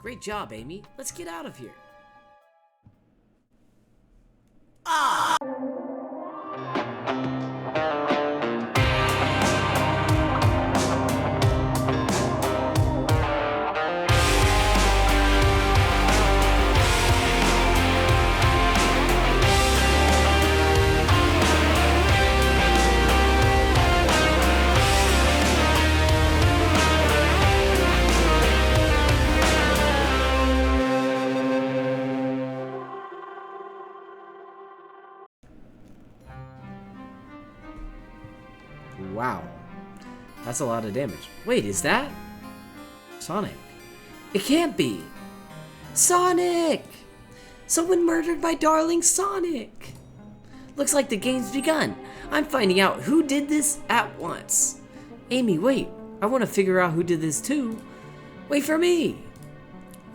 Great job, Amy. Let's get out of here. Wow. That's a lot of damage. Wait, is that Sonic? It can't be. Sonic! Someone murdered my darling Sonic! Looks like the game's begun. I'm finding out who did this at once. Amy, wait. I want to figure out who did this too. Wait for me!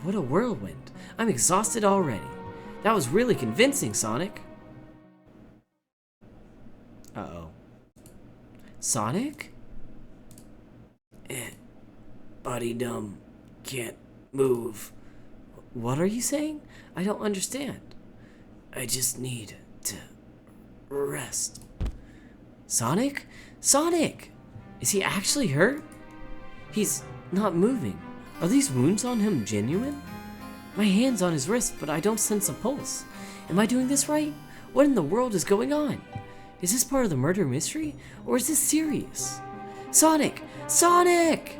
What a whirlwind. I'm exhausted already. That was really convincing, Sonic. Uh-oh. Sonic? Body dumb. Can't move. What are you saying? I don't understand. I just need to rest. Sonic? Sonic! Is he actually hurt? He's not moving. Are these wounds on him genuine? My hand's on his wrist, but I don't sense a pulse. Am I doing this right? What in the world is going on? Is this part of the murder mystery, or is this serious? Sonic! Sonic!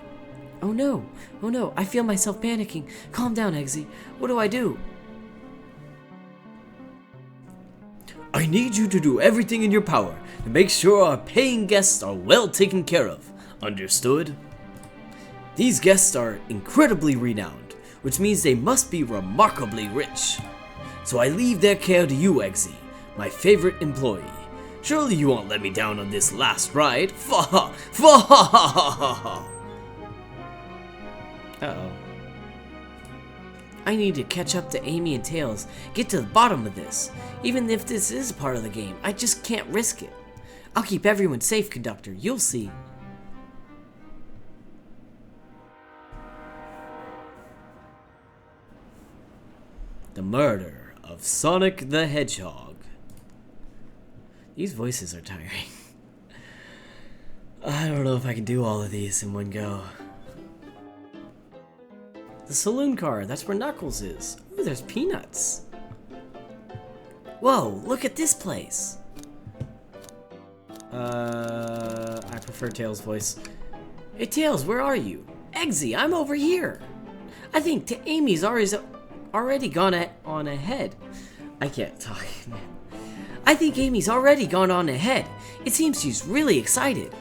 Oh no, I feel myself panicking. Calm down, Eggsy. What do I do? I need you to do everything in your power to make sure our paying guests are well taken care of. Understood? These guests are incredibly renowned, which means they must be remarkably rich. So I leave their care to you, Eggsy, my favorite employee. Surely you won't let me down on this last ride. Fa fa. Uh-oh. I need to catch up to Amy and Tails, get to the bottom of this. Even if this is part of the game, I just can't risk it. I'll keep everyone safe, Conductor. You'll see. The murder of Sonic the Hedgehog. These voices are tiring. I don't know if I can do all of these in one go. The saloon car, that's where Knuckles is. Ooh, there's Peanuts. Whoa, look at this place. I prefer Tails' voice. Hey Tails, where are you? Eggsy, I'm over here. I think Amy's already gone on ahead. I can't talk. I think Amy's already gone on ahead. It seems she's really excited.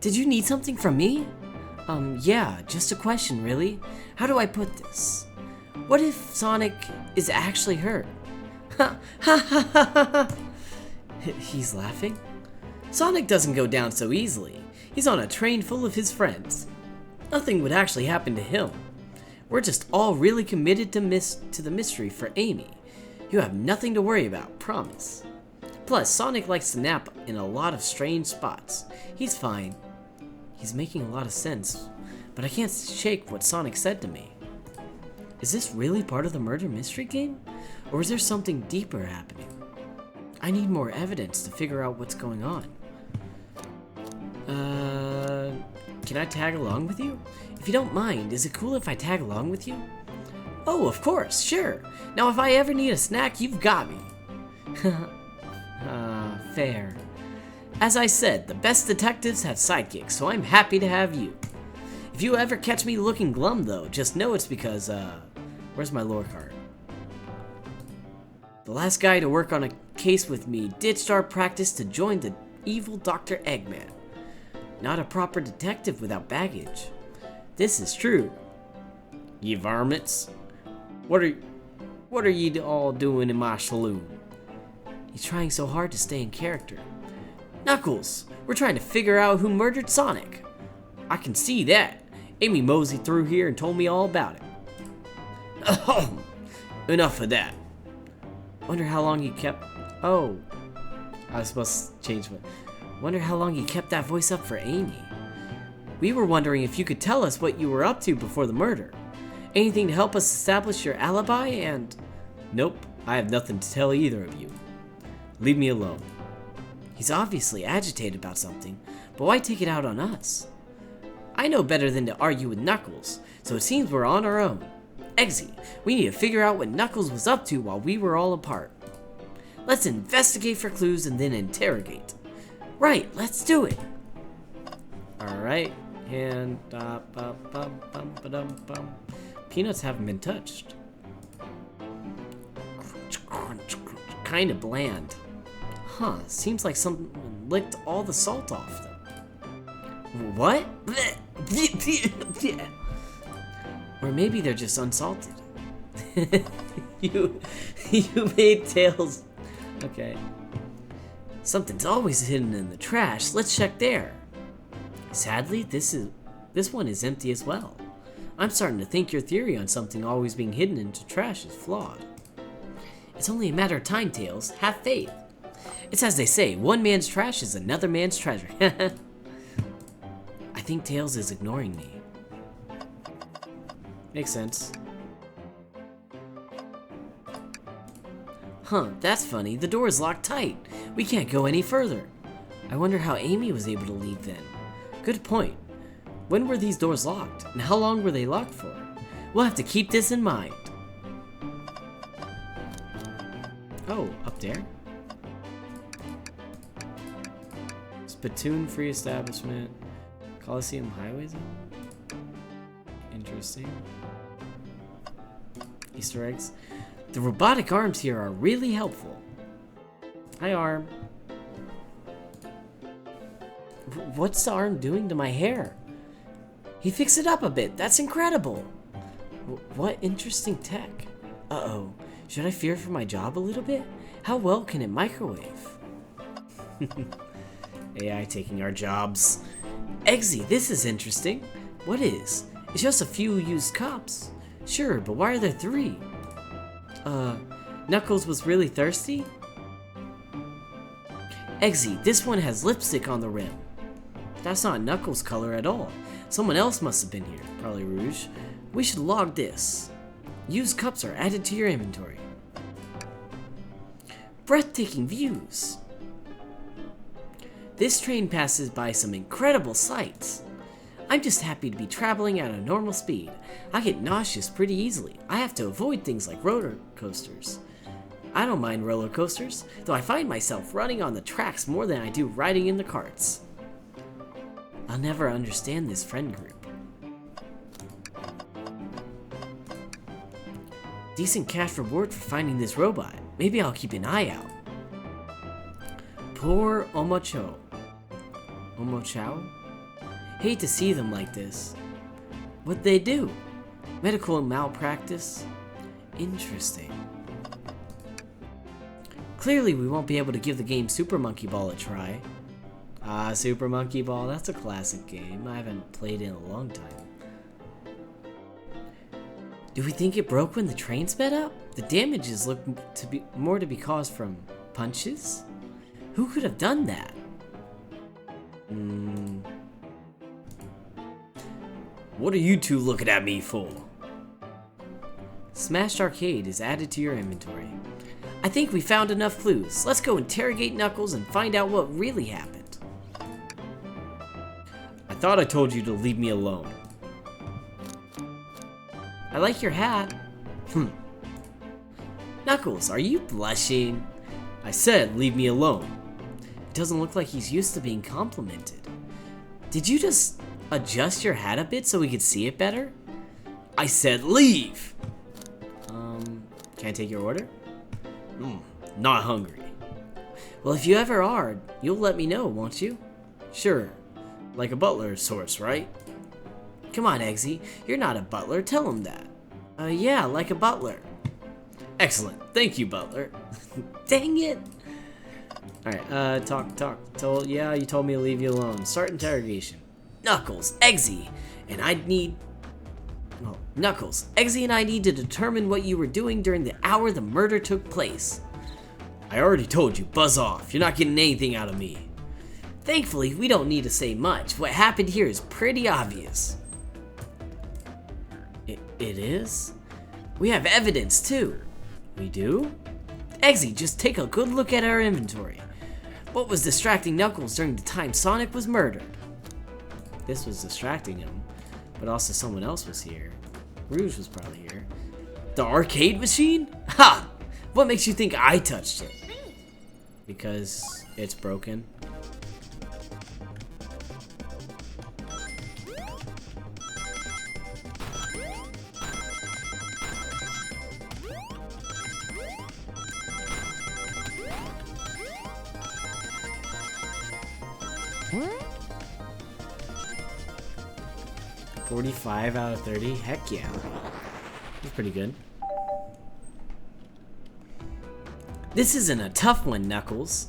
Did you need something from me? Yeah, just a question, really. How do I put this? What if Sonic is actually hurt? Ha ha ha ha ha! He's laughing? Sonic doesn't go down so easily. He's on a train full of his friends. Nothing would actually happen to him. We're just all really committed to the mystery for Amy. You have nothing to worry about, promise. Plus, Sonic likes to nap in a lot of strange spots. He's fine. He's making a lot of sense, but I can't shake what Sonic said to me. Is this really part of the murder mystery game? Or is there something deeper happening? I need more evidence to figure out what's going on. Can I tag along with you? If you don't mind, is it cool if I tag along with you? Oh, of course, sure. Now if I ever need a snack, you've got me. Fair. As I said, the best detectives have sidekicks, so I'm happy to have you. If you ever catch me looking glum, though, just know it's because, where's my lore card? The last guy to work on a case with me ditched our practice to join the evil Dr. Eggman. Not a proper detective without baggage. This is true. Ye varmints. What are ye all doing in my saloon? He's trying so hard to stay in character. Knuckles, we're trying to figure out who murdered Sonic. I can see that. Amy moseyed through here and told me all about it. Enough of that. Wonder how long he kept... Oh. I was supposed to change my... Wonder how long he kept that voice up for Amy. We were wondering if you could tell us what you were up to before the murder. Anything to help us establish your alibi and... Nope, I have nothing to tell either of you. Leave me alone. He's obviously agitated about something, but why take it out on us? I know better than to argue with Knuckles, so it seems we're on our own. Eggsy, we need to figure out what Knuckles was up to while we were all apart. Let's investigate for clues and then interrogate. Right, let's do it. Alright, and peanuts haven't been touched. Kinda bland. Huh, seems like someone licked all the salt off them. What? Or maybe they're just unsalted. You made Tails. Okay. Something's always hidden in the trash. Let's check there. Sadly, this one is empty as well. I'm starting to think your theory on something always being hidden into trash is flawed. It's only a matter of time, Tails. Have faith. It's as they say, one man's trash is another man's treasure. I think Tails is ignoring me. Makes sense. Huh, that's funny. The door is locked tight. We can't go any further. I wonder how Amy was able to leave then. Good point. When were these doors locked? And how long were they locked for? We'll have to keep this in mind. Oh, up there? Spittoon Free Establishment. Coliseum Highway Zone? Interesting. Easter eggs. The robotic arms here are really helpful. Hi, arm. What's the arm doing to my hair? He fixed it up a bit. That's incredible. What interesting tech. Uh-oh. Should I fear for my job a little bit? How well can it microwave? AI taking our jobs. Eggsy, this is interesting. What is? It's just a few used cups. Sure, but why are there 3? Knuckles was really thirsty? Eggsy, this one has lipstick on the rim. That's not Knuckles' color at all. Someone else must have been here. Probably Rouge. We should log this. Used cups are added to your inventory. Breathtaking views. This train passes by some incredible sights. I'm just happy to be traveling at a normal speed. I get nauseous pretty easily. I have to avoid things like roller coasters. I don't mind roller coasters, though I find myself running on the tracks more than I do riding in the carts. I'll never understand this friend group. Decent cash reward for finding this robot. Maybe I'll keep an eye out. Poor Omocho. Omochao? Hate to see them like this. What'd they do? Medical malpractice? Interesting. Clearly we won't be able to give the game Super Monkey Ball a try. Ah, Super Monkey Ball, that's a classic game. I haven't played it in a long time. Do we think it broke when the train sped up? The damages look to be more to be caused from punches? Who could have done that? What are you two looking at me for? Smashed Arcade is added to your inventory. I think we found enough clues. Let's go interrogate Knuckles and find out what really happened. I thought I told you to leave me alone. I like your hat. Knuckles, are you blushing? I said leave me alone. It doesn't look like he's used to being complimented. Did you just adjust your hat a bit so we could see it better? I said leave! Can I take your order? Not hungry. Well, if you ever are, you'll let me know, won't you? Sure. Like a butler of sorts, right? Come on, Eggsy. You're not a butler. Tell him that. Yeah, like a butler. Excellent. Thank you, butler. Dang it. Alright, talk. Yeah, you told me to leave you alone. Start interrogation. Knuckles, Eggsy, and I need... Well, Knuckles, Eggsy and I need to determine what you were doing during the hour the murder took place. I already told you, buzz off. You're not getting anything out of me. Thankfully, we don't need to say much. What happened here is pretty obvious. It is? We have evidence too. We do? Eggsy, just take a good look at our inventory. What was distracting Knuckles during the time Sonic was murdered? This was distracting him, but also someone else was here. Rouge was probably here. The arcade machine? Ha! What makes you think I touched it? Because it's broken. Huh? 45 out of 30? Heck yeah. That's pretty good. This isn't a tough one, Knuckles.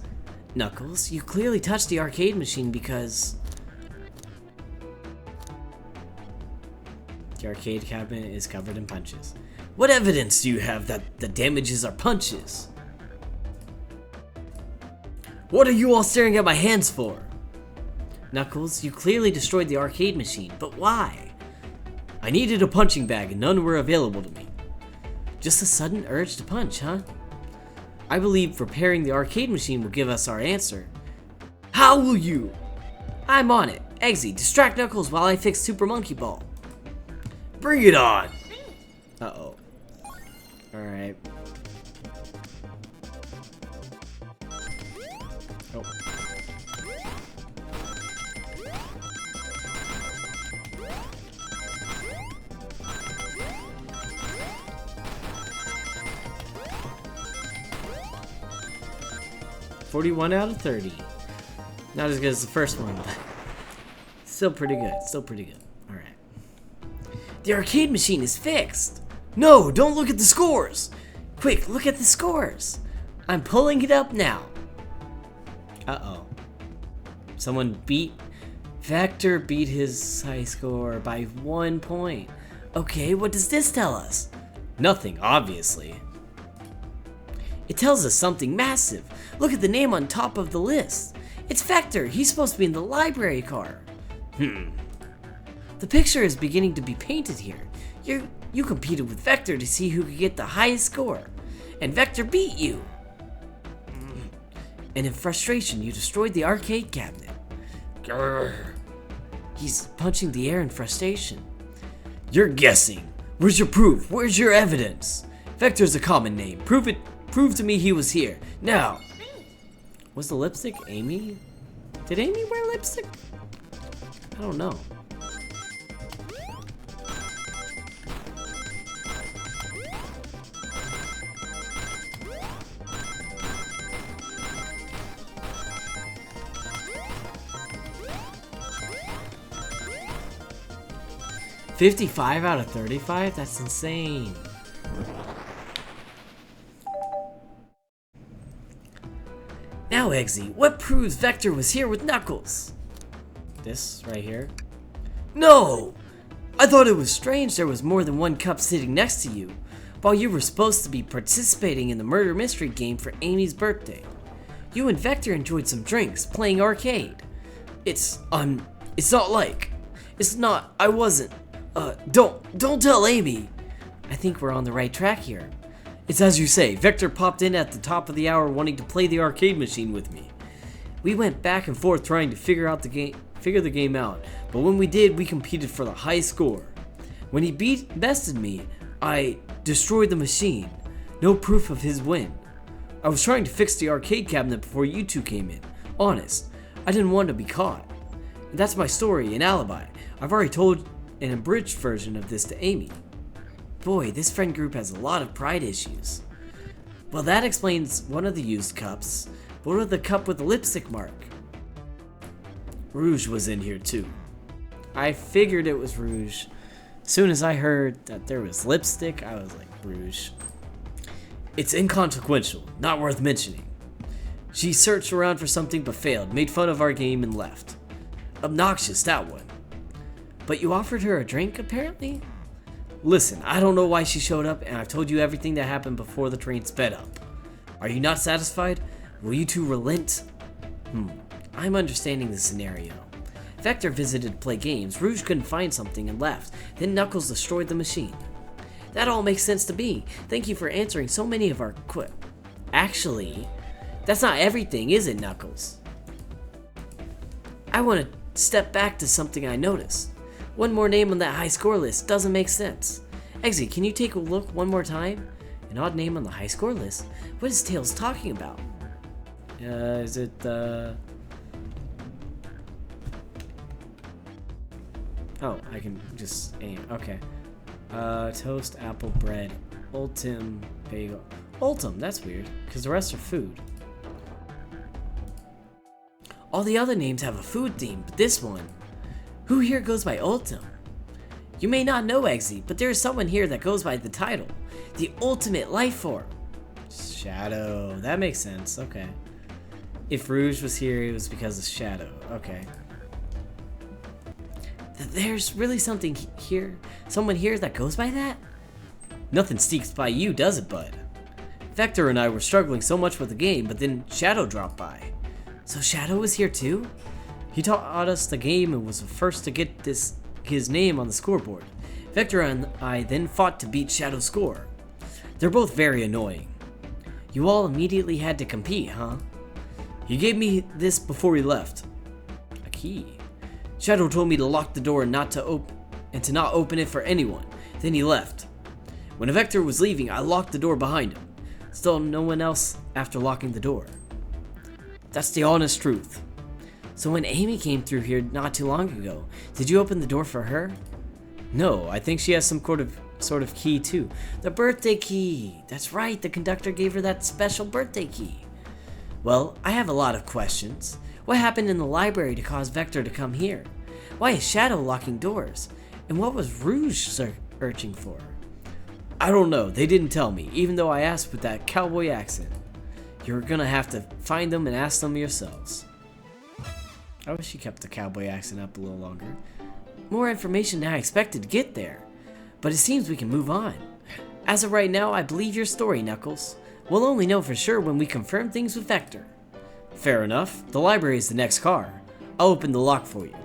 Knuckles, you clearly touched the arcade machine because... the arcade cabinet is covered in punches. What evidence do you have that the damages are punches? What are you all staring at my hands for? Knuckles, you clearly destroyed the arcade machine, but why? I needed a punching bag and none were available to me. Just a sudden urge to punch, huh? I believe repairing the arcade machine will give us our answer. How will you? I'm on it. Eggsy, distract Knuckles while I fix Super Monkey Ball. Bring it on! Uh-oh. Alright. Oh. $41 out of 30. Not as good as the first one, but still pretty good. Still pretty good. Alright. The arcade machine is fixed. No, don't look at the scores. Quick, look at the scores. I'm pulling it up now. Uh-oh. Someone beat... Vector beat his high score by 1 point. Okay, what does this tell us? Nothing, obviously. It tells us something massive. Look at the name on top of the list. It's Vector. He's supposed to be in the library car. The picture is beginning to be painted here. You competed with Vector to see who could get the highest score. And Vector beat you. And in frustration, you destroyed the arcade cabinet. Grr. He's punching the air in frustration. You're guessing. Where's your proof? Where's your evidence? Vector's a common name. Prove it. Prove to me he was here. Now. Was the lipstick Amy? Did Amy wear lipstick? I don't know. $55 out of 35? That's insane. Now, Eggsy, what proves Vector was here with Knuckles? This right here? No! I thought it was strange there was more than one cup sitting next to you, while you were supposed to be participating in the murder mystery game for Amy's birthday. You and Vector enjoyed some drinks, playing arcade. It's not like. It's not, I wasn't. Don't tell Amy. I think we're on the right track here. It's as you say, Vector popped in at the top of the hour wanting to play the arcade machine with me. We went back and forth trying to figure the game out, but when we did, we competed for the high score. When he bested me, I destroyed the machine. No proof of his win. I was trying to fix the arcade cabinet before you two came in. Honest, I didn't want to be caught. And that's my story and alibi. I've already told an abridged version of this to Amy. Boy, this friend group has a lot of pride issues. Well, that explains one of the used cups. What about the cup with the lipstick mark? Rouge was in here too. I figured it was Rouge. As soon as I heard that there was lipstick, I was like, Rouge. It's inconsequential, not worth mentioning. She searched around for something but failed, made fun of our game and left. Obnoxious, that one. But you offered her a drink, apparently? Listen, I don't know why she showed up, and I've told you everything that happened before the train sped up. Are you not satisfied? Will you two relent? I'm understanding the scenario. Vector visited to play games, Rouge couldn't find something and left, then Knuckles destroyed the machine. That all makes sense to me. Thank you for answering so many of our Actually, that's not everything, is it, Knuckles? I want to step back to something I noticed. One more name on that high score list doesn't make sense. Eggsy, can you take a look one more time? An odd name on the high score list? What is Tails talking about? Is it, Oh, I can just aim. Okay. Toast, apple, bread, Ultim, bagel. Ultim, that's weird, because the rest are food. All the other names have a food theme, but this one, who here goes by Ultim? You may not know Eggsy, but there is someone here that goes by the title, the ultimate life form. Shadow, that makes sense, okay. If Rouge was here, it was because of Shadow, okay. There's really something here, someone here that goes by that? Nothing sneaks by you, does it, bud? Vector and I were struggling so much with the game, but then Shadow dropped by. So Shadow was here too? He taught us the game and was the first to get his name on the scoreboard. Vector and I then fought to beat Shadow's score. They're both very annoying. You all immediately had to compete, huh? He gave me this before we left. A key. Shadow told me to lock the door and to not open it for anyone. Then he left. When Vector was leaving, I locked the door behind him. Still no one else after locking the door. That's the honest truth. So when Amy came through here not too long ago, did you open the door for her? No, I think she has some sort of key too. The birthday key! That's right, the conductor gave her that special birthday key. Well, I have a lot of questions. What happened in the library to cause Vector to come here? Why is Shadow locking doors? And what was Rouge searching for? I don't know, they didn't tell me, even though I asked with that cowboy accent. You're gonna have to find them and ask them yourselves. I wish she kept the cowboy accent up a little longer. More information than I expected to get there. But it seems we can move on. As of right now, I believe your story, Knuckles. We'll only know for sure when we confirm things with Vector. Fair enough. The library is the next car. I'll open the lock for you.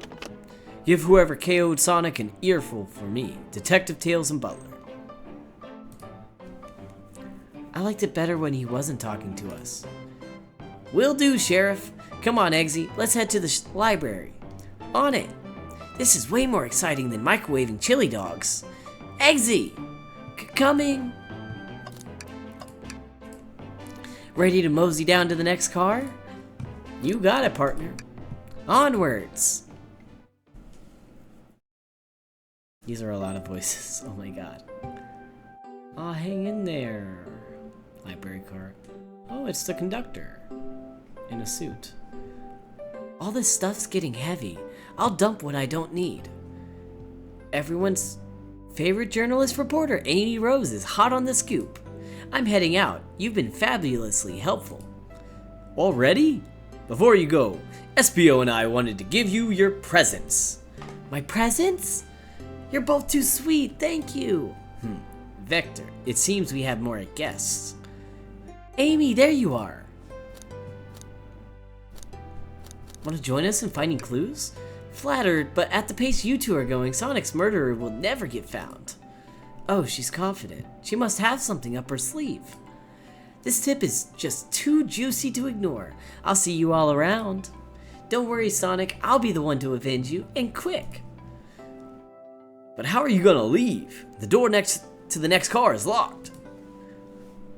Give whoever KO'd Sonic an earful for me. Detective Tails and Butler. I liked it better when he wasn't talking to us. Will do, Sheriff. Come on, Eggsy. Let's head to the library. On it. This is way more exciting than microwaving chili dogs. Eggsy! Coming! Ready to mosey down to the next car? You got it, partner. Onwards! These are a lot of voices. Oh my god. Aw, hang in there. Library car. Oh, it's the conductor. In a suit. All this stuff's getting heavy. I'll dump what I don't need. Everyone's favorite journalist reporter, Amy Rose, is hot on the scoop. I'm heading out. You've been fabulously helpful. Already? Before you go, SPO and I wanted to give you your presents. My presents? You're both too sweet, thank you. Vector, it seems we have more guests. Amy, there you are. Want to join us in finding clues? Flattered, but at the pace you two are going, Sonic's murderer will never get found. Oh, she's confident. She must have something up her sleeve. This tip is just too juicy to ignore. I'll see you all around. Don't worry, Sonic. I'll be the one to avenge you, and quick. But how are you gonna leave? The door next to the next car is locked.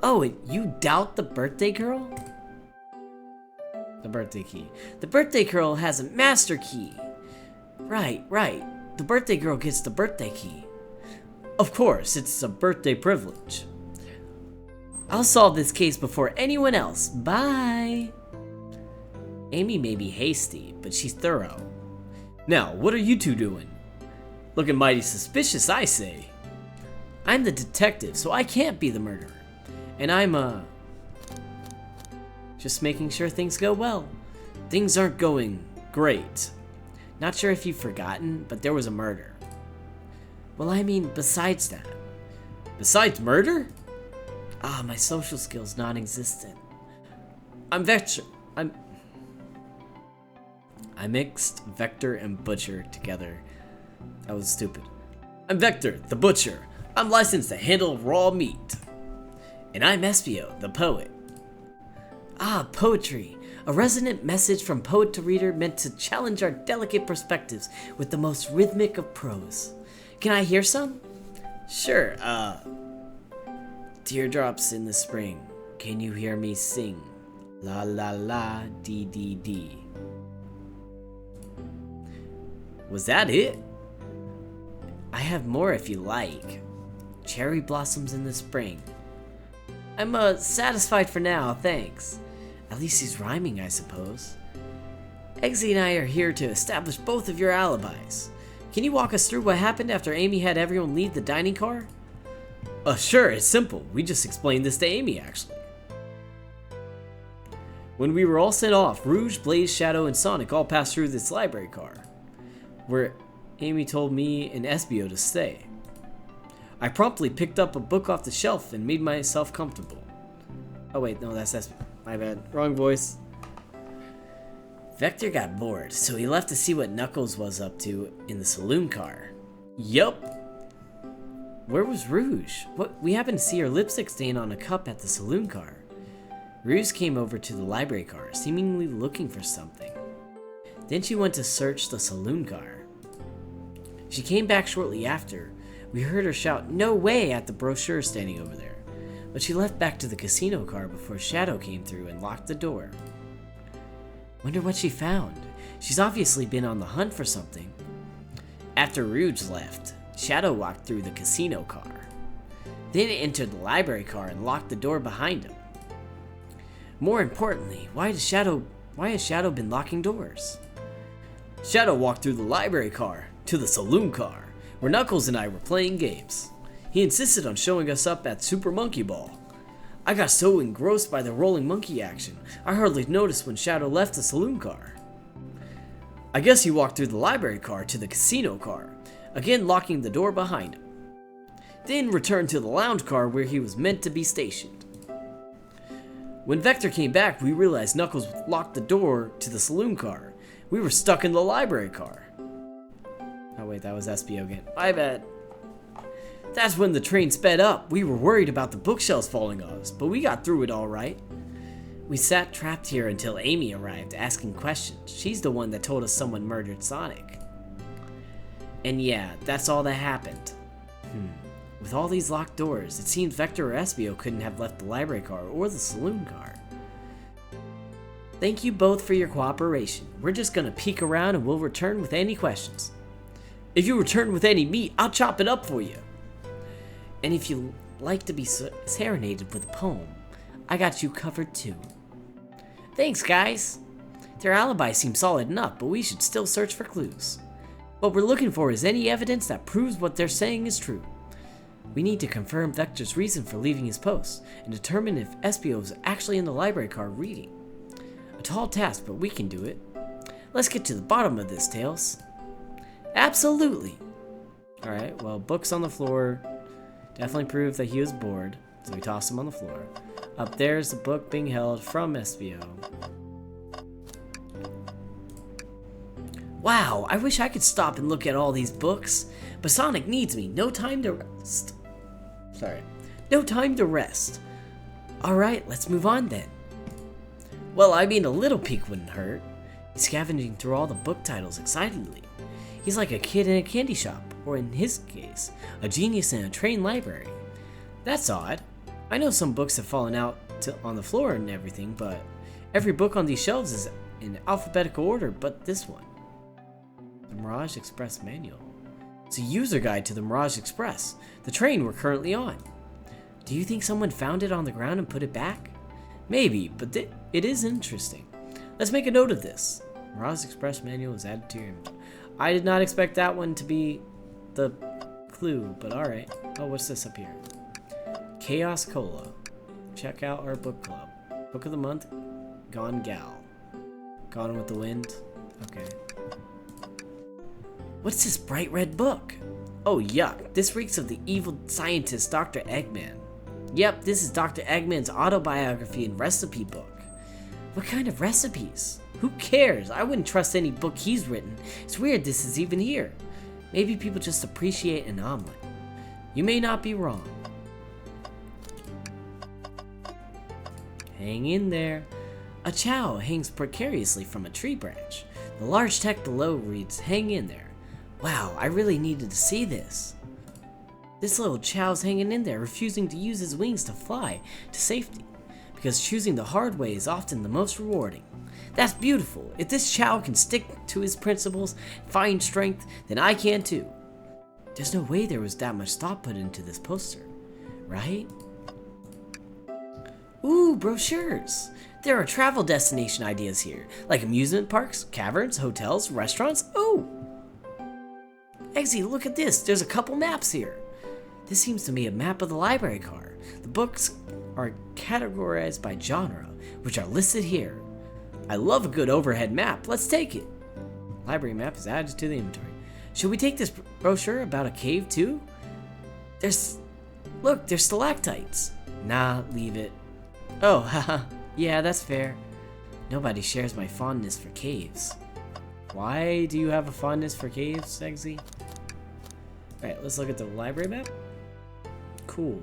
Oh, and you doubt the birthday girl? The birthday key. The birthday girl has a master key. Right. The birthday girl gets the birthday key. Of course, it's a birthday privilege. I'll solve this case before anyone else. Bye. Amy may be hasty, but she's thorough. Now, what are you two doing? Looking mighty suspicious, I say. I'm the detective, so I can't be the murderer. And I'm, just making sure things go well. Things aren't going great. Not sure if you've forgotten, but there was a murder. Well, I mean, besides that. Besides murder? Ah, my social skills non-existent. I'm Vector. I mixed Vector and Butcher together. That was stupid. I'm Vector, the Butcher. I'm licensed to handle raw meat. And I'm Espio, the poet. Ah, poetry. A resonant message from poet to reader meant to challenge our delicate perspectives with the most rhythmic of prose. Can I hear some? Sure, Teardrops in the spring, can you hear me sing? La la la, dee dee dee. Was that it? I have more if you like. Cherry blossoms in the spring. I'm satisfied for now, thanks. At least he's rhyming, I suppose. Eggsy and I are here to establish both of your alibis. Can you walk us through what happened after Amy had everyone leave the dining car? Sure, it's simple. We just explained this to Amy, actually. When we were all sent off, Rouge, Blaze, Shadow, and Sonic all passed through this library car, where Amy told me and Espio to stay. I promptly picked up a book off the shelf and made myself comfortable. Oh wait, no, that's Espio. My bad. Wrong voice. Vector got bored, so he left to see what Knuckles was up to in the saloon car. Yup. Where was Rouge? We happened to see her lipstick stain on a cup at the saloon car. Rouge came over to the library car, seemingly looking for something. Then she went to search the saloon car. She came back shortly after. We heard her shout, "No way!" at the brochure standing over there. But she left back to the casino car before Shadow came through and locked the door. Wonder what she found. She's obviously been on the hunt for something. After Rouge left, Shadow walked through the casino car, then entered the library car and locked the door behind him. More importantly, why has Shadow been locking doors? Shadow walked through the library car to the saloon car, where Knuckles and I were playing games. He insisted on showing us up at Super Monkey Ball. I got so engrossed by the rolling monkey action, I hardly noticed when Shadow left the saloon car. I guess he walked through the library car to the casino car, again locking the door behind him. Then returned to the lounge car where he was meant to be stationed. When Vector came back, we realized Knuckles locked the door to the saloon car. We were stuck in the library car. Oh wait, that was Espio again. My bad. That's when the train sped up. We were worried about the bookshelves falling on us, but we got through it all right. We sat trapped here until Amy arrived, asking questions. She's the one that told us someone murdered Sonic. And yeah, that's all that happened. With all these locked doors, it seems Vector or Espio couldn't have left the library car or the saloon car. Thank you both for your cooperation. We're just gonna peek around and we'll return with any questions. If you return with any meat, I'll chop it up for you. And if you like to be serenaded with a poem, I got you covered too. Thanks, guys. Their alibi seems solid enough, but we should still search for clues. What we're looking for is any evidence that proves what they're saying is true. We need to confirm Vector's reason for leaving his post and determine if Espio is actually in the library car reading. A tall task, but we can do it. Let's get to the bottom of this, Tails. Absolutely. Alright, well, books on the floor definitely prove that he was bored, so we tossed him on the floor. Up there's the book being held from Espio. Wow, I wish I could stop and look at all these books, but Sonic needs me. No time to rest. No time to rest. Alright, let's move on then. Well, I mean, a little peek wouldn't hurt. He's scavenging through all the book titles excitedly. He's like a kid in a candy shop, or in his case, a genius in a train library. That's odd. I know some books have fallen out on the floor and everything, but every book on these shelves is in alphabetical order but this one. The Mirage Express Manual. It's a user guide to the Mirage Express, the train we're currently on. Do you think someone found it on the ground and put it back? Maybe, but it is interesting. Let's make a note of this. Mirage Express Manual is added to your inventory. I did not expect that one to be the clue, but alright. Oh, what's this up here? Chaos Cola. Check out our book club. Book of the month, Gone Gal. Gone with the Wind. Okay. What's this bright red book? Oh, yuck. This reeks of the evil scientist, Dr. Eggman. Yep, this is Dr. Eggman's autobiography and recipe book. What kind of recipes? Who cares? I wouldn't trust any book he's written. It's weird this is even here. Maybe people just appreciate an omelet. You may not be wrong. Hang in there. A chow hangs precariously from a tree branch. The large text below reads, "Hang in there." Wow, I really needed to see this. This little chow's hanging in there, refusing to use his wings to fly to safety, because choosing the hard way is often the most rewarding. That's beautiful. If this chow can stick to his principles, find strength, then I can too. There's no way there was that much thought put into this poster, right? Ooh, brochures. There are travel destination ideas here, like amusement parks, caverns, hotels, restaurants. Oh! Eggsy, look at this. There's a couple maps here. This seems to me a map of the library car. The books are categorized by genre, which are listed here. I love a good overhead map. Let's take it. Library map is added to the inventory. Should we take this brochure about a cave too? Look, there's stalactites. Nah, leave it. Oh, haha. Yeah, that's fair. Nobody shares my fondness for caves. Why do you have a fondness for caves, Eggsy? Alright, let's look at the library map. Cool.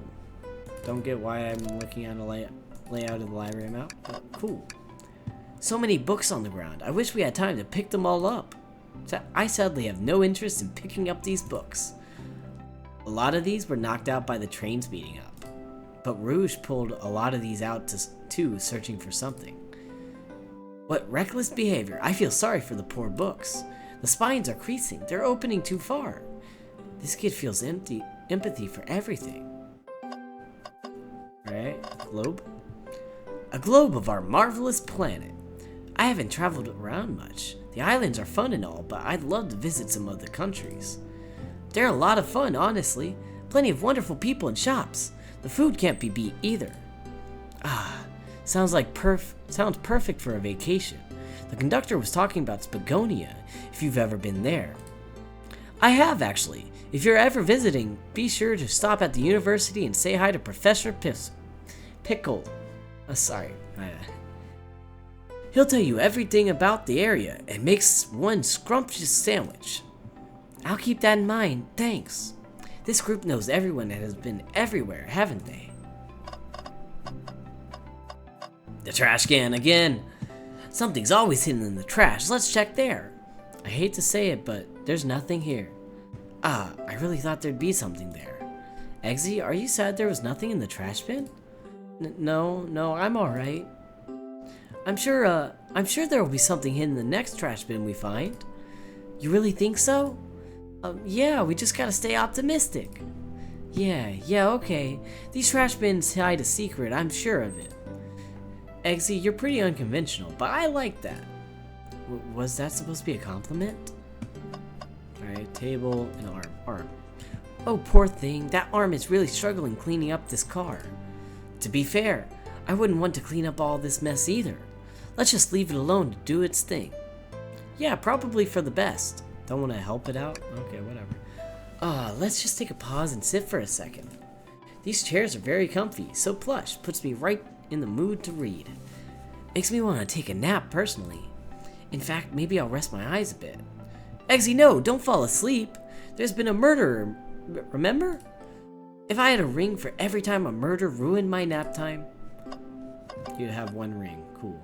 Don't get why I'm looking at a layout of the library map, but cool. So many books on the ground. I wish we had time to pick them all up. I sadly have no interest in picking up these books. A lot of these were knocked out by the train speeding up. But Rouge pulled a lot of these out too, searching for something. What reckless behavior. I feel sorry for the poor books. The spines are creasing. They're opening too far. This kid feels empathy for everything. Alright, globe. A globe of our marvelous planet. I haven't traveled around much. The islands are fun and all, but I'd love to visit some other countries. They're a lot of fun, honestly. Plenty of wonderful people and shops. The food can't be beat either. Ah, sounds perfect for a vacation. The conductor was talking about Spagonia, if you've ever been there. I have, actually. If you're ever visiting, be sure to stop at the university and say hi to Professor Pickle. Sorry. He'll tell you everything about the area and makes one scrumptious sandwich. I'll keep that in mind, thanks. This group knows everyone and has been everywhere, haven't they? The trash can again. Something's always hidden in the trash. Let's check there. I hate to say it, but there's nothing here. Ah, I really thought there'd be something there. Eggsy, are you sad there was nothing in the trash bin? No, I'm alright. I'm sure there will be something hidden in the next trash bin we find. You really think so? Yeah, we just gotta stay optimistic. Yeah, okay. These trash bins hide a secret, I'm sure of it. Eggsy, you're pretty unconventional, but I like that. Was that supposed to be a compliment? Alright, table and arm. Oh, poor thing. That arm is really struggling cleaning up this car. To be fair, I wouldn't want to clean up all this mess either. Let's just leave it alone to do its thing. Yeah, probably for the best. Don't want to help it out? Okay, whatever. Let's just take a pause and sit for a second. These chairs are very comfy, so plush, puts me right in the mood to read. Makes me want to take a nap personally. In fact, maybe I'll rest my eyes a bit. Eggsy, no, don't fall asleep. There's been a murderer, remember? If I had a ring for every time a murder ruined my nap time, you'd have one ring. Cool.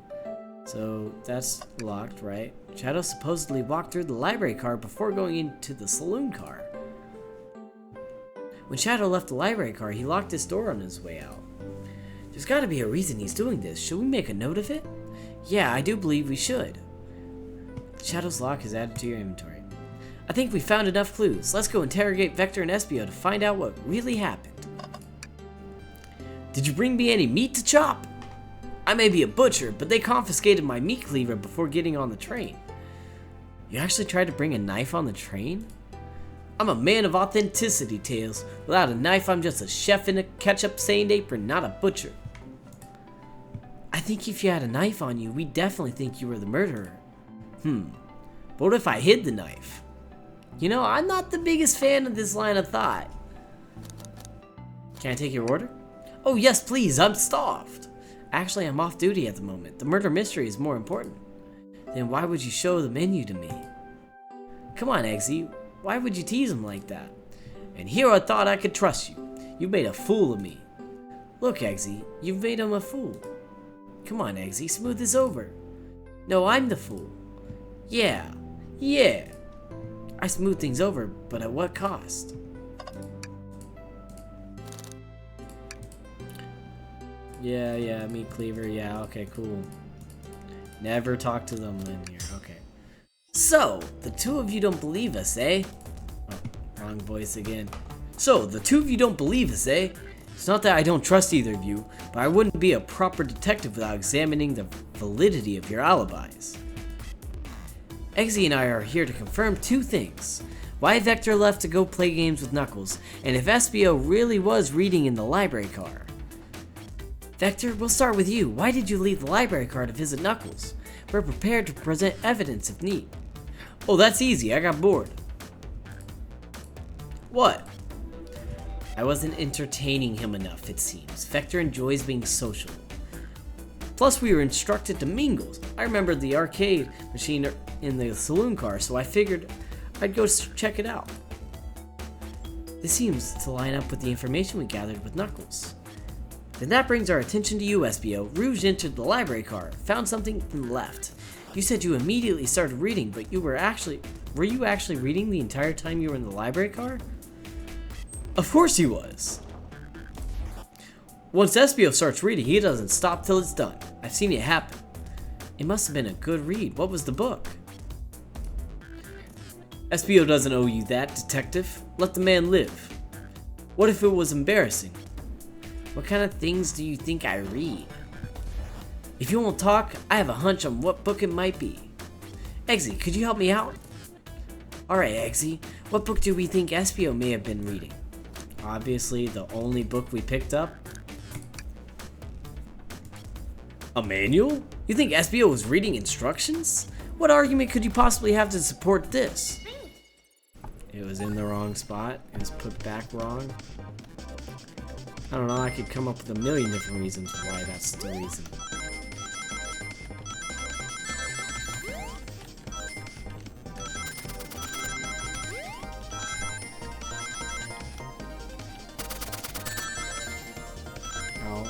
So that's locked, right? Shadow supposedly walked through the library car before going into the saloon car. When Shadow left the library car, he locked his door on his way out. There's gotta be a reason he's doing this. Should we make a note of it? Yeah, I do believe we should. Shadow's lock is added to your inventory. I think we found enough clues. Let's go interrogate Vector and Espio to find out what really happened. Did you bring me any meat to chop? I may be a butcher, but they confiscated my meat cleaver before getting on the train. You actually tried to bring a knife on the train? I'm a man of authenticity, Tails. Without a knife, I'm just a chef in a ketchup-stained apron, not a butcher. I think if you had a knife on you, we'd definitely think you were the murderer. But what if I hid the knife? You know, I'm not the biggest fan of this line of thought. Can I take your order? Oh yes, please, I'm starved. Actually, I'm off duty at the moment. The murder mystery is more important. Then why would you show the menu to me? Come on, Eggsy. Why would you tease him like that? And here I thought I could trust you. You made a fool of me. Look, Eggsy, you've made him a fool. Come on, Eggsy, smooth this over. No, I'm the fool. Yeah. I smooth things over, but at what cost? Yeah, meat cleaver, yeah, okay, cool. Never talk to them in here, okay. So, the two of you don't believe us, eh? Oh, wrong voice again. So, the two of you don't believe us, eh? It's not that I don't trust either of you, but I wouldn't be a proper detective without examining the validity of your alibis. Eggsy and I are here to confirm two things. Why Vector left to go play games with Knuckles, and if SBO really was reading in the library car. Vector, we'll start with you. Why did you leave the library car to visit Knuckles? We're prepared to present evidence if need. Oh, that's easy. I got bored. What? I wasn't entertaining him enough, it seems. Vector enjoys being social. Plus, we were instructed to mingle. I remembered the arcade machine in the saloon car, so I figured I'd go check it out. This seems to line up with the information we gathered with Knuckles. Then that brings our attention to you, SBO. Rouge entered the library car, found something, and left. You said you immediately started reading, but were you actually reading the entire time you were in the library car? Of course he was. Once SBO starts reading, he doesn't stop till it's done. I've seen it happen. It must have been a good read. What was the book? SBO doesn't owe you that, detective. Let the man live. What if it was embarrassing? What kind of things do you think I read? If you won't talk, I have a hunch on what book it might be. Eggsy, could you help me out? Alright, Eggsy, what book do we think SBO may have been reading? Obviously, the only book we picked up. A manual? You think SBO was reading instructions? What argument could you possibly have to support this? It was in the wrong spot. It was put back wrong. I don't know, I could come up with a million different reasons why that's the reason. Ow.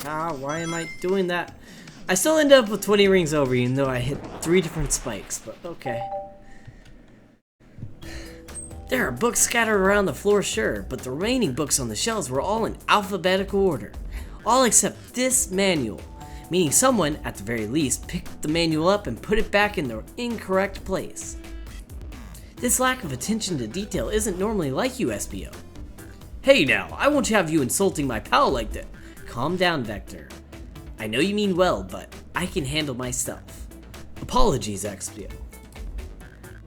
Ah, why am I doing that? I still end up with 20 rings over even though I hit 3 different spikes, but okay. There are books scattered around the floor, sure, but the remaining books on the shelves were all in alphabetical order. All except this manual, meaning someone, at the very least, picked the manual up and put it back in the incorrect place. This lack of attention to detail isn't normally like you, SBO. Hey now, I won't have you insulting my pal like that. Calm down, Vector. I know you mean well, but I can handle myself. Apologies, SBO.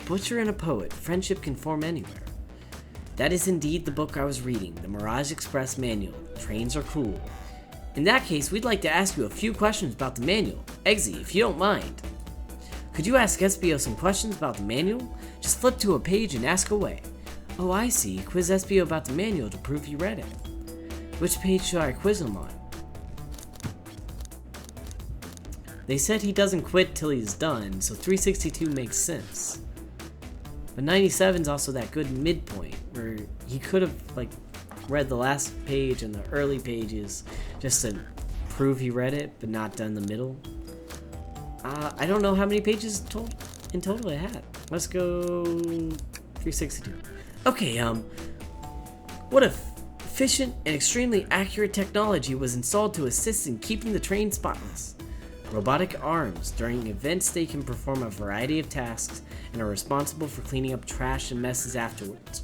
Butcher and a poet, friendship can form anywhere. That is indeed the book I was reading, the Mirage Express manual. Trains are cool. In that case, we'd like to ask you a few questions about the manual. Eggsy, if you don't mind. Could you ask SBO some questions about the manual? Just flip to a page and ask away. Oh, I see. Quiz SBO about the manual to prove you read it. Which page should I quiz him on? They said he doesn't quit till he's done, so 362 makes sense. But 97's also that good midpoint where he could have read the last page and the early pages just to prove he read it, but not done the middle. I don't know how many pages in total it had. Let's go 362. Okay, what efficient and extremely accurate technology was installed to assist in keeping the train spotless? Robotic arms. During events, they can perform a variety of tasks and are responsible for cleaning up trash and messes afterwards.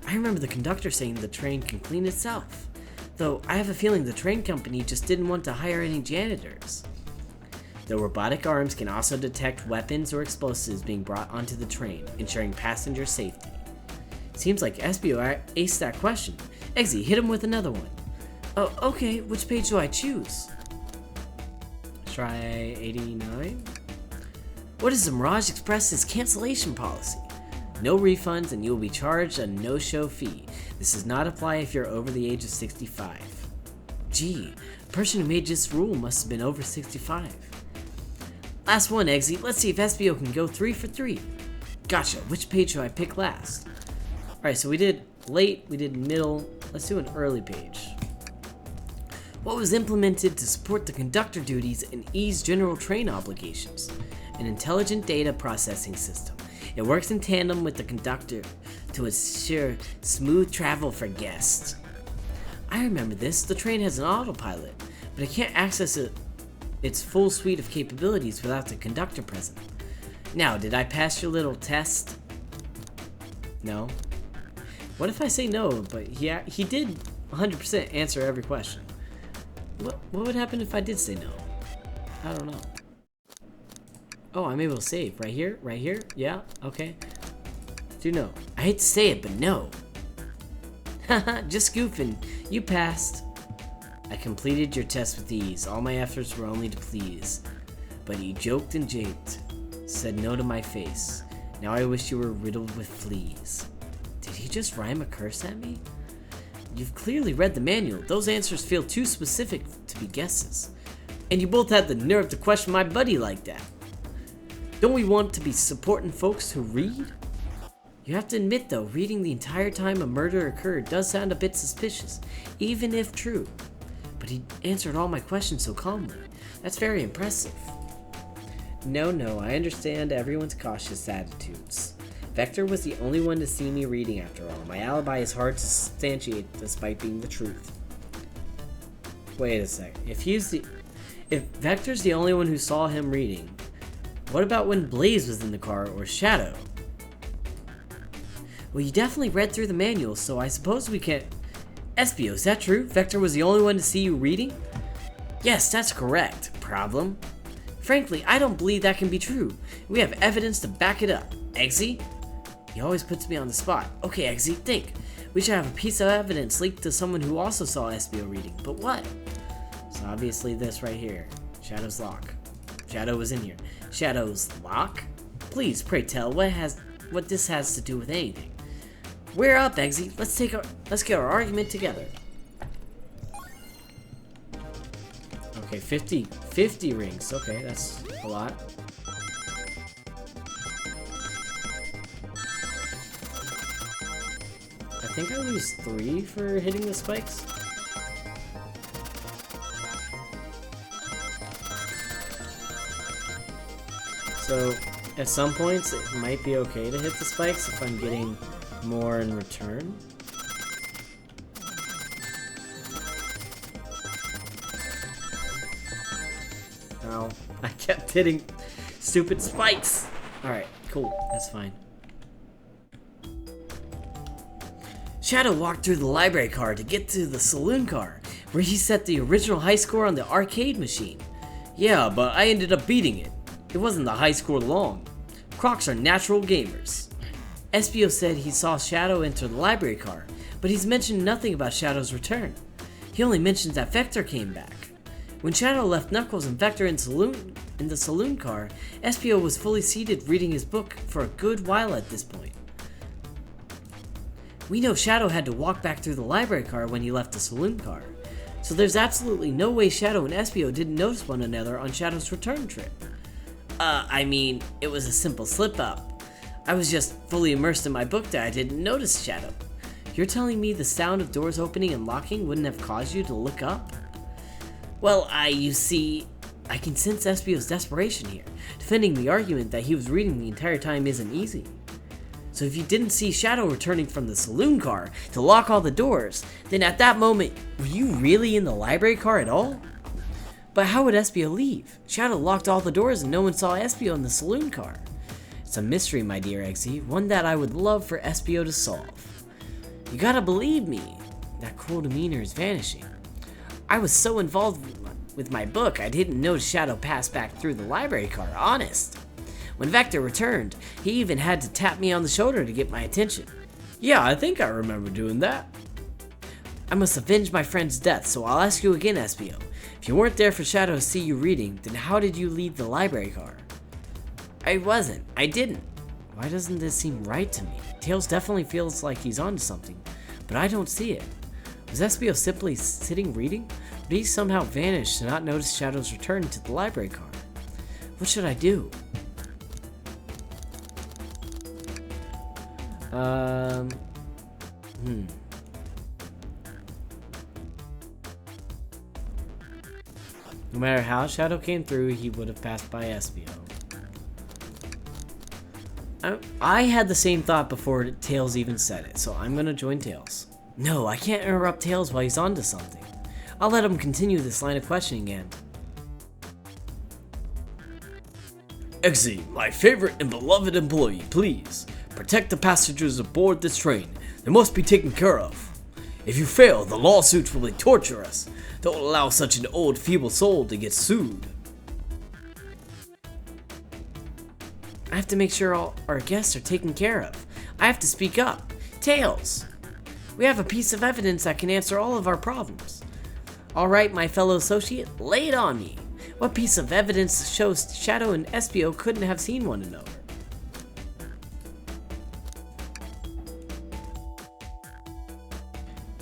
I remember the conductor saying the train can clean itself, though I have a feeling the train company just didn't want to hire any janitors. The robotic arms can also detect weapons or explosives being brought onto the train, ensuring passenger safety. Seems like SBO aced that question. Eggsy, hit him with another one. Oh, okay, which page do I choose? Try 89. What is the Mirage Express's cancellation policy? No refunds and you will be charged a no-show fee. This does not apply if you're over the age of 65. Gee, the person who made this rule must have been over 65. Last one, Eggsy. Let's see if SBO can go 3 for 3. Gotcha. Which page should I pick last? Alright, so we did late, we did middle. Let's do an early page. What was implemented to support the conductor duties and ease general train obligations? An intelligent data processing system. It works in tandem with the conductor to ensure smooth travel for guests. I remember this. The train has an autopilot, but it can't access its full suite of capabilities without the conductor present. Now, did I pass your little test? No. What if I say no, but he did 100% answer every question? What would happen if I did say no? I don't know. Oh, I'm able to save. Right here? Right here? Yeah? Okay. Do no. I hate to say it, but no. Haha, just goofing. You passed. I completed your test with ease. All my efforts were only to please. But you joked and japed. Said no to my face. Now I wish you were riddled with fleas. Did he just rhyme a curse at me? You've clearly read the manual. Those answers feel too specific to be guesses. And you both had the nerve to question my buddy like that. Don't we want to be supporting folks who read? You have to admit though, reading the entire time a murder occurred does sound a bit suspicious, even if true. But he answered all my questions so calmly. That's very impressive. No, I understand everyone's cautious attitudes. Vector was the only one to see me reading after all. My alibi is hard to substantiate despite being the truth. Wait a sec. If Vector's the only one who saw him reading, what about when Blaze was in the car or Shadow? Well, you definitely read through the manual, so I suppose we can't... SBO, is that true? Vector was the only one to see you reading? Yes, that's correct. Problem? Frankly, I don't believe that can be true. We have evidence to back it up. Eggsy? He always puts me on the spot. Okay, Eggsy, think. We should have a piece of evidence linked to someone who also saw SBO reading. But what? So obviously this right here. Shadow's lock. Shadow was in here. Shadow's lock? Please, pray tell, what this has to do with anything. We're up, Eggsy. Let's get our argument together. Okay, 50 rings. Okay, that's a lot. I think I lose 3 for hitting the spikes. So, at some points, it might be okay to hit the spikes if I'm getting more in return. Ow. I kept hitting stupid spikes. Alright, cool. That's fine. Shadow walked through the library car to get to the saloon car, where he set the original high score on the arcade machine. Yeah, but I ended up beating it. It wasn't the high score long. Crocs are natural gamers. SBO said he saw Shadow enter the library car, but he's mentioned nothing about Shadow's return. He only mentions that Vector came back. When Shadow left Knuckles and Vector in the saloon car, SBO was fully seated reading his book for a good while at this point. We know Shadow had to walk back through the library car when he left the saloon car, so there's absolutely no way Shadow and SBO didn't notice one another on Shadow's return trip. I mean, it was a simple slip-up. I was just fully immersed in my book that I didn't notice Shadow. You're telling me the sound of doors opening and locking wouldn't have caused you to look up? Well, you see, I can sense SBO's desperation here. Defending the argument that he was reading the entire time isn't easy. So if you didn't see Shadow returning from the saloon car to lock all the doors, then at that moment, were you really in the library car at all? But how would SBO leave? Shadow locked all the doors and no one saw SBO in the saloon car. It's a mystery, my dear Eggsy, one that I would love for SBO to solve. You gotta believe me, that cool demeanor is vanishing. I was so involved with my book, I didn't notice Shadow pass back through the library car, honest. When Vector returned, he even had to tap me on the shoulder to get my attention. Yeah, I think I remember doing that. I must avenge my friend's death, so I'll ask you again, SBO. If you weren't there for Shadow to see you reading, then how did you leave the library car? I wasn't. I didn't. Why doesn't this seem right to me? Tails definitely feels like he's onto something, but I don't see it. Was SBO simply sitting reading? Or did he somehow vanish to not notice Shadow's return to the library car? What should I do? No matter how Shadow came through, he would have passed by Espio. I had the same thought before Tails even said it, so I'm gonna join Tails. No, I can't interrupt Tails while he's onto something. I'll let him continue this line of questioning again. Eggsy, my favorite and beloved employee, please. Protect the passengers aboard this train. They must be taken care of. If you fail, the lawsuits will be torturous. Don't allow such an old, feeble soul to get sued. I have to make sure all our guests are taken care of. I have to speak up. Tails! We have a piece of evidence that can answer all of our problems. Alright, my fellow associate, lay it on me. What piece of evidence shows Shadow and Espio couldn't have seen one another?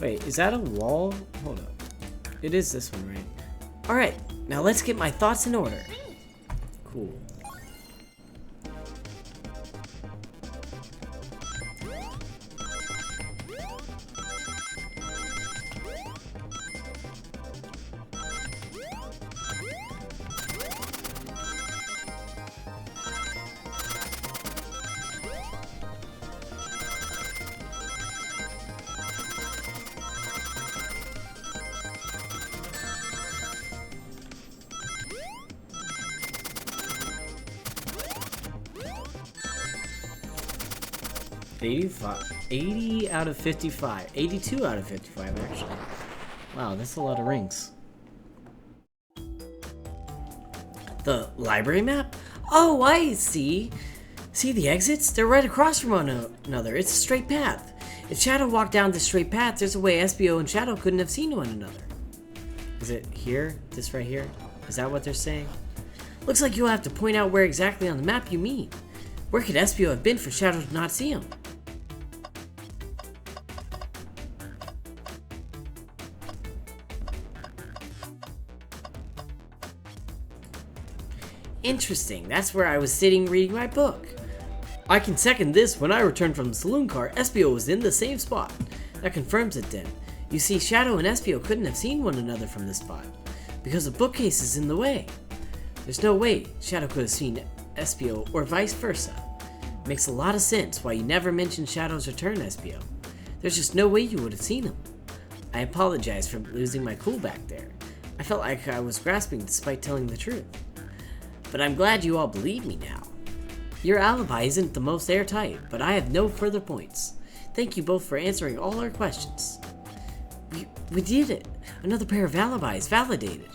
Wait, is that a wall? Hold up. It is this one, right? Alright, now let's get my thoughts in order. Cool. $85, 80 out of 55, 82 out of 55 actually. Wow, that's a lot of rings. The library map? Oh, I see. See the exits? They're right across from one another. It's a straight path. If Shadow walked down this straight path, there's a way Espio and Shadow couldn't have seen one another. Is it here? This right here? Is that what they're saying? Looks like you'll have to point out where exactly on the map you mean. Where could Espio have been for Shadow to not see him? Interesting, that's where I was sitting reading my book. I can second this. When I returned from the saloon car, Espio was in the same spot. That confirms it then. You see, Shadow and Espio couldn't have seen one another from this spot, because the bookcase is in the way. There's no way Shadow could have seen Espio, or vice versa. Makes a lot of sense why you never mentioned Shadow's return, Espio. There's just no way you would have seen him. I apologize for losing my cool back there. I felt like I was grasping despite telling the truth. But I'm glad you all believe me now. Your alibi isn't the most airtight, but I have no further points. Thank you both for answering all our questions. We did it! Another pair of alibis validated.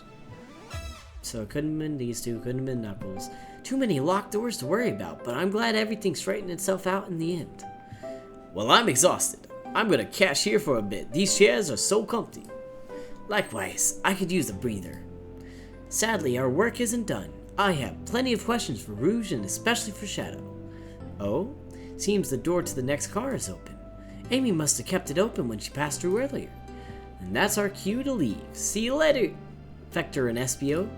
So it couldn't have been these two, couldn't have been Knuckles. Too many locked doors to worry about, but I'm glad everything straightened itself out in the end. Well, I'm exhausted. I'm gonna cash here for a bit. These chairs are so comfy. Likewise, I could use a breather. Sadly, our work isn't done. I have plenty of questions for Rouge and especially for Shadow. Oh? Seems the door to the next car is open. Amy must have kept it open when she passed through earlier. And that's our cue to leave. See you later, Vector and Espio.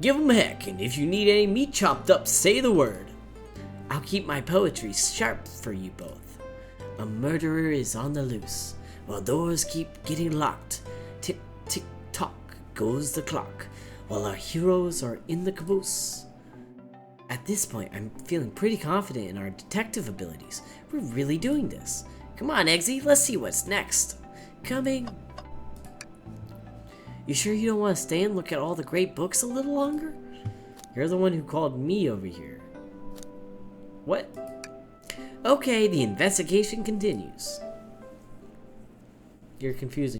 Give 'em heck, and if you need any meat chopped up, say the word. I'll keep my poetry sharp for you both. A murderer is on the loose, while doors keep getting locked. Tick, tick, tock goes the clock, while our heroes are in the caboose. At this point, I'm feeling pretty confident in our detective abilities. We're really doing this. Come on, Eggsy, let's see what's next. Coming. You sure you don't want to stay and look at all the great books a little longer? You're the one who called me over here. What? Okay, the investigation continues. You're confusing.